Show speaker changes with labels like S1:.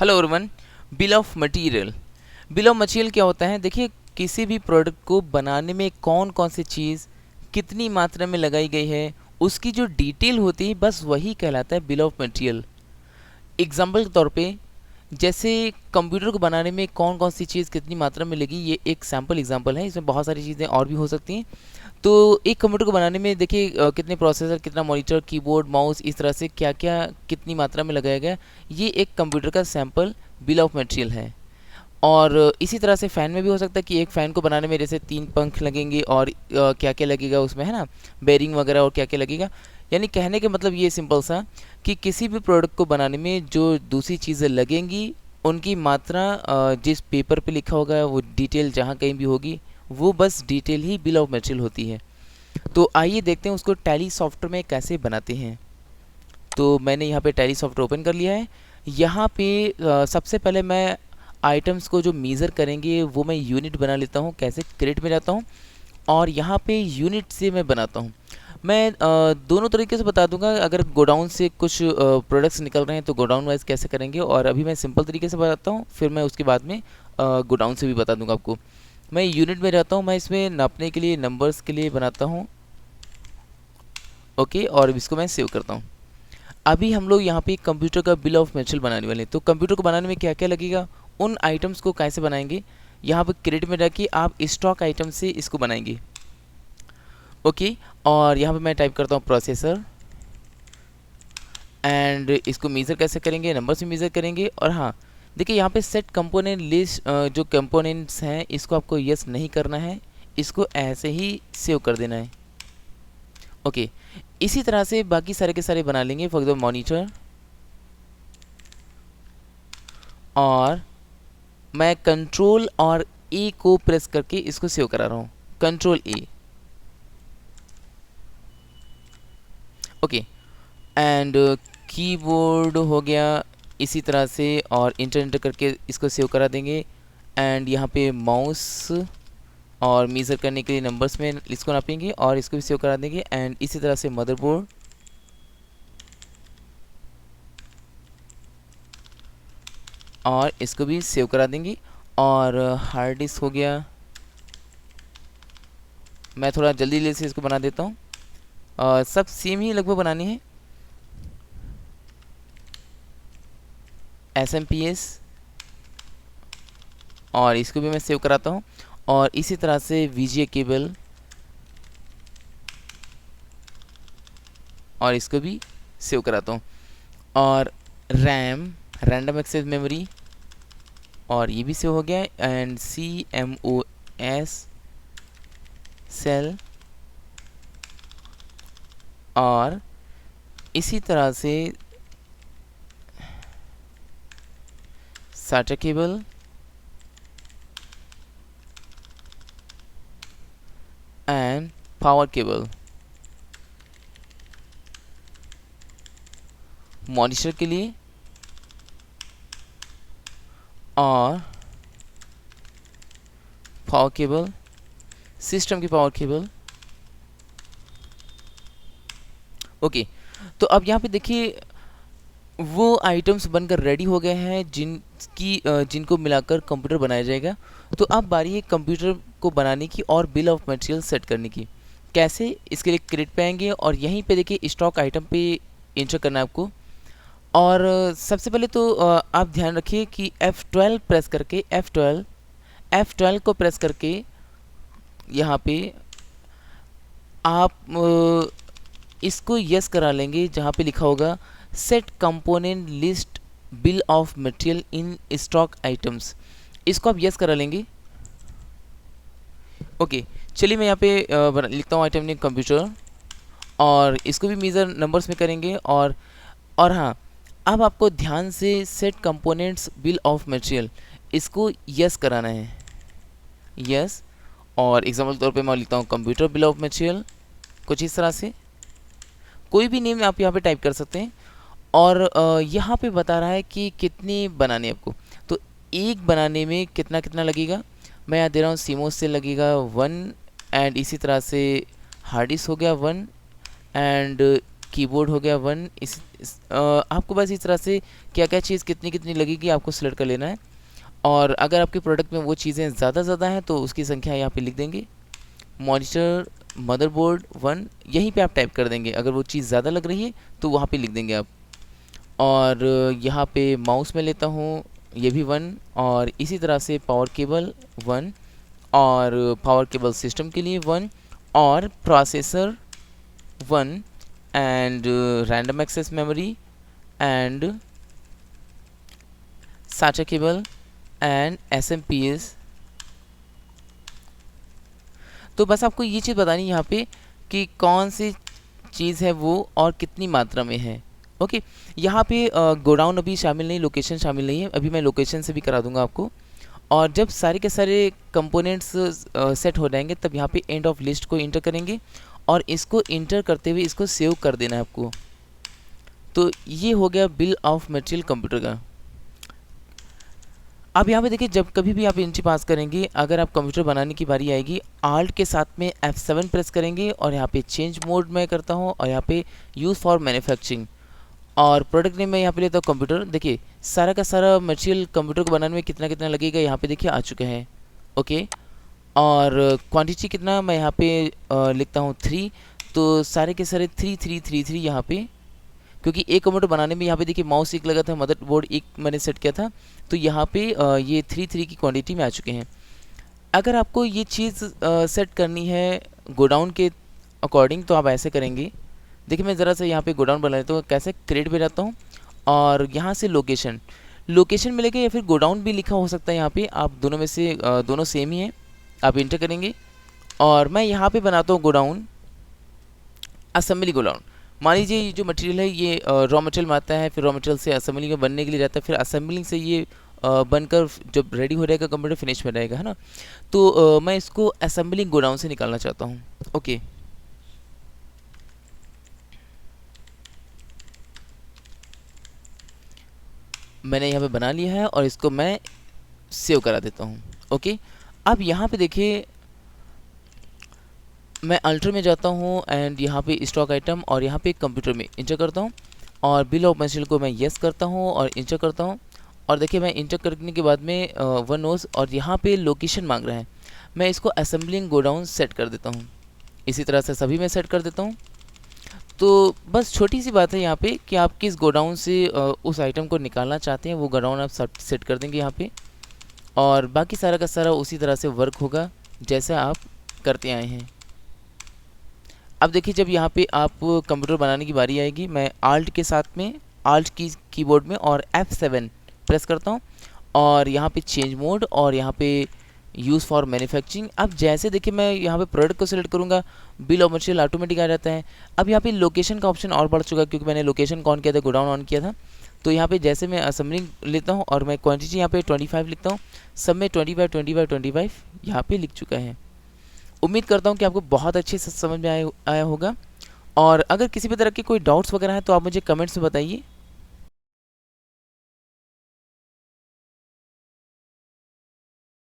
S1: Hello everyone. Bill of material. Bill of material क्या होता है? देखिए, किसी भी प्रोडक्ट को बनाने में कौन कौन सी चीज़ कितनी मात्रा में लगाई गई है, उसकी जो डिटेल होती है बस वही कहलाता है बिल ऑफ मटेरियल। एग्जाम्पल के तौर पे, जैसे कंप्यूटर को बनाने में कौन कौन सी चीज़ कितनी मात्रा में लगी, ये एक सैम्पल एग्जाम्पल है। इसमें बहुत सारी चीज़ें और भी हो सकती हैं। तो एक कंप्यूटर को बनाने में देखिए कितने प्रोसेसर, कितना मॉनिटर, कीबोर्ड, माउस, इस तरह से क्या क्या कितनी मात्रा में लगाया गया, ये एक कंप्यूटर का सैम्पल बिल ऑफ मटेरियल है। और इसी तरह से फ़ैन में भी हो सकता है कि एक फ़ैन को बनाने में जैसे 3 पंख लगेंगे और क्या क्या लगेगा उसमें, है ना, बेरिंग वगैरह और क्या क्या लगेगा। यानी कहने का मतलब ये सिंपल सा कि किसी भी प्रोडक्ट को बनाने में जो दूसरी चीज़ें लगेंगी, उनकी मात्रा जिस पेपर पे लिखा होगा, वो डिटेल जहाँ कहीं भी होगी, वो बस detail he bill of material होती है। तो आइए देखते हैं उसको टैली सॉफ्टवेयर में कैसे बनाते हैं। तो मैंने यहाँ पे टैली सॉफ्टवेयर ओपन कर लिया है। यहाँ पे सबसे पहले मैं आइटम्स को जो मेज़र करेंगे वो मैं यूनिट बना लेता हूँ। कैसे? क्रेडिट में जाता हूँ और यहाँ पे यूनिट से मैं बनाता हूँ। मैं दोनों तरीके से बता दूंगा। अगर गोडाउन से कुछ प्रोडक्ट्स निकल रहे हैं तो गोडाउन वाइज कैसे करेंगे, और अभी मैं सिंपल तरीके से बताता हूँ, फिर मैं उसके बाद में गोडाउन से भी बता दूंगा आपको। मैं यूनिट में रहता हूँ, मैं इसमें नापने के लिए नंबर्स के लिए बनाता हूँ। ओके, और इसको मैं सेव करता हूँ। अभी हम लोग यहाँ पे कंप्यूटर का बिल ऑफ मटेरियल बनाने वाले हैं। तो कंप्यूटर को बनाने में क्या क्या लगेगा, उन आइटम्स को कैसे बनाएंगे, यहाँ पे क्रेडिट में जाके आप स्टॉक आइटम से इसको बनाएंगे। ओके, और यहाँ पे मैं टाइप करता हूँ प्रोसेसर, एंड इसको मेज़र कैसे करेंगे, नंबर से मेज़र करेंगे। और हाँ, देखिए यहाँ पे सेट कंपोनेंट लिस्ट, जो कंपोनेंट्स हैं इसको आपको यस नहीं करना है, इसको ऐसे ही सेव कर देना है। ओके, इसी तरह से बाकी सारे के सारे बना लेंगे। फॉर एग्जाम्पल मॉनिटर, और मैं कंट्रोल और ए को प्रेस करके इसको सेव करा रहा हूँ। Control A. Okay, and keyboard हो गया इसी तरह से, और इंटर करके इसको सेव करा देंगे। एंड यहाँ पे माउस, और मेज़र करने के लिए नंबर्स में इसको नापेंगे और इसको भी सेव करा देंगे। एंड इसी तरह से मदरबोर्ड, और इसको भी सेव करा देंगे। और हार्ड डिस्क हो गया, मैं थोड़ा जल्दी से इसको बना देता हूँ। सब सेम ही लगभग बनानी है। SMPS, और इसको भी मैं सेव कराता हूँ। और इसी तरह से VGA केबल, और इसको भी सेव कराता हूँ। और रैम, रैंडम एक्सेस मेमोरी, और ये भी सेव हो गया। एंड CMOS सेल, और इसी तरह से SATA cable, and power cable. Monitor के लिए, और पावर केबल, सिस्टम की पावर केबल। ओके, तो अब यहाँ पे देखिए वो आइटम्स बनकर रेडी हो गए हैं जिनको मिलाकर कंप्यूटर बनाया जाएगा। तो अब बारी है कंप्यूटर को बनाने की और बिल ऑफ मटेरियल सेट करने की। कैसे? इसके लिए क्रेडिट पे आएंगे और यहीं पे देखिए स्टॉक आइटम पे इंटर करना है आपको। और सबसे पहले तो आप ध्यान रखिए कि F12 प्रेस करके, F12 को प्रेस करके यहाँ पे आप इसको यस करा लेंगे, जहाँ पे लिखा होगा set component list bill of material in stock items. इसको आप यस करा लेंगे। ओके, चलिए मैं यहाँ पे लिखता हूँ आइटम नेम कंप्यूटर, और इसको भी मेजर नंबर्स में करेंगे। और हाँ, अब आपको ध्यान से set components bill of material, इसको यस कराना है, यस। और एग्जाम्पल के तौर पे मैं लिखता हूँ कंप्यूटर बिल ऑफ मटेरियल, कुछ इस तरह से। कोई भी नेम आप यहाँ पे टाइप कर सकते हैं। और यहाँ पे बता रहा है कि कितने बनाने आपको। तो एक बनाने में कितना कितना लगेगा, मैं यहाँ दे रहा हूँ सीमोस से लगेगा 1, एंड इसी तरह से हार्ड डिस्क हो गया 1, एंड कीबोर्ड हो गया 1। आपको बस इस तरह से क्या क्या चीज़ कितनी कितनी लगेगी आपको सिलेक्ट कर लेना है। और अगर आपके प्रोडक्ट में वो चीज़ें ज़्यादा हैं तो उसकी संख्या यहाँ पे लिख देंगे। मॉनिटर मदरबोर्ड 1 यहीं पे आप टाइप कर देंगे। अगर वो चीज़ ज़्यादा लग रही है तो वहाँ पे लिख देंगे आप। और यहाँ पे माउस में लेता हूँ, ये भी 1। और इसी तरह से पावर केबल 1, और पावर केबल सिस्टम के लिए 1, और processor 1, and random access memory, and SATA cable, and SMPS। तो बस आपको ये चीज़ बतानी है यहाँ पे कि कौन सी चीज़ है वो और कितनी मात्रा में है। ओके, यहाँ पे गोडाउन अभी शामिल नहीं, लोकेशन शामिल नहीं है। अभी मैं लोकेशन से भी करा दूंगा आपको। और जब सारे के सारे कंपोनेंट्स सेट हो जाएंगे तब यहाँ पे एंड ऑफ लिस्ट को इंटर करेंगे, और इसको इंटर करते हुए इसको सेव कर देना है आपको। तो ये हो गया बिल ऑफ मटेरियल कंप्यूटर का। अब यहाँ पे देखिए, जब कभी भी आप इंची पास करेंगे, अगर आप कंप्यूटर बनाने की बारी आएगी, आल्ट के साथ में F7 प्रेस करेंगे, और यहाँ पे चेंज मोड में करता हूँ, और यहाँ पे यूज़ फॉर मैन्युफैक्चरिंग, और प्रोडक्ट नेम मैं यहाँ पे लेता हूँ कंप्यूटर। देखिए सारा का सारा मटेरियल कंप्यूटर को बनाने में कितना कितना लगेगा यहाँ पे देखिए आ चुके हैं। ओके, और क्वांटिटी कितना मैं यहाँ पे लिखता हूँ 3। तो सारे के सारे 3333 यहाँ पे, क्योंकि एक कंप्यूटर बनाने में यहाँ पे देखिए माउस एक लगा था, मदरबोर्ड एक मैंने सेट किया था, तो यहाँ पे ये 33 की क्वांटिटी में आ चुके हैं। अगर आपको ये चीज़ सेट करनी है गोडाउन के अकॉर्डिंग तो आप ऐसे करेंगे। देखिए मैं ज़रा सा यहाँ पे गोडाउन बना लेता हूँ। कैसे, क्रिएट पे जाता हूँ, और यहाँ से लोकेशन मिलेगा, या फिर गोडाउन भी लिखा हो सकता है यहाँ पे, आप दोनों में से दोनों सेम ही है। आप इंटर करेंगे, और मैं यहाँ पे बनाता हूँ गोडाउन, असेंबली गोडाउन। मान लीजिए ये जो मटेरियल है ये रॉ मटेरियल में आता है, फिर रॉ मटेरियल से असेंबली में बनने के लिए जाता है, फिर असेंबलिंग से ये बनकर जब रेडी हो जाएगा कंप्यूटर फिनिश में रहेगा, है ना। तो मैं इसको असेंबलिंग गोडाउन से निकालना चाहता हूँ। ओके, मैंने यहाँ पे बना लिया है, और इसको मैं सेव करा देता हूँ। ओके, अब यहाँ पे देखिए मैं अल्टर में जाता हूँ, एंड यहाँ पे स्टॉक आइटम, और यहाँ पे कंप्यूटर में इंटर करता हूँ, और बिल ऑफ मटेरियल को मैं येस करता हूँ और इंटर करता हूँ। और देखिए मैं इंटर करने के बाद में वन नोज, और यहाँ पे लोकेशन मांग रहा है, मैं इसको असेंबलिंग गोडाउन सेट कर देता हूँ। इसी तरह से सभी में सेट कर देता हूँ। तो बस छोटी सी बात है यहाँ पे कि आप किस गोडाउन से उस आइटम को निकालना चाहते हैं, वो गोडाउन आप सेट कर देंगे यहाँ पे, और बाकी सारा का सारा उसी तरह से वर्क होगा जैसा आप करते आए हैं। अब देखिए जब यहाँ पे आप कंप्यूटर बनाने की बारी आएगी, मैं आल्ट के साथ में आल्ट की कीबोर्ड में और F7 प्रेस करता हूँ, और यहाँ पे चेंज मोड, और यहाँ पे यूज़ फॉर मैन्युफैक्चरिंग। अब जैसे देखिए मैं यहाँ पे प्रोडक्ट को सिलेक्ट करूँगा, बिल ऑफ मटेरियल ऑटोमेटिक आ जाता है। अब यहाँ पे लोकेशन का ऑप्शन और बढ़ चुका है, क्योंकि मैंने लोकेशन कौन किया था, गोडाउन ऑन किया था। तो यहाँ पे जैसे मैं असेंबलिंग लेता हूँ, और मैं क्वांटिटी यहाँ पे 25 लिखता हूँ, सब में 25 यहाँ पे लिख चुका है। उम्मीद करता हूँ कि आपको बहुत अच्छे से समझ में आया होगा। और अगर किसी भी तरह के कोई डाउट्स वगैरह हैं तो आप मुझे कमेंट्स में बताइए।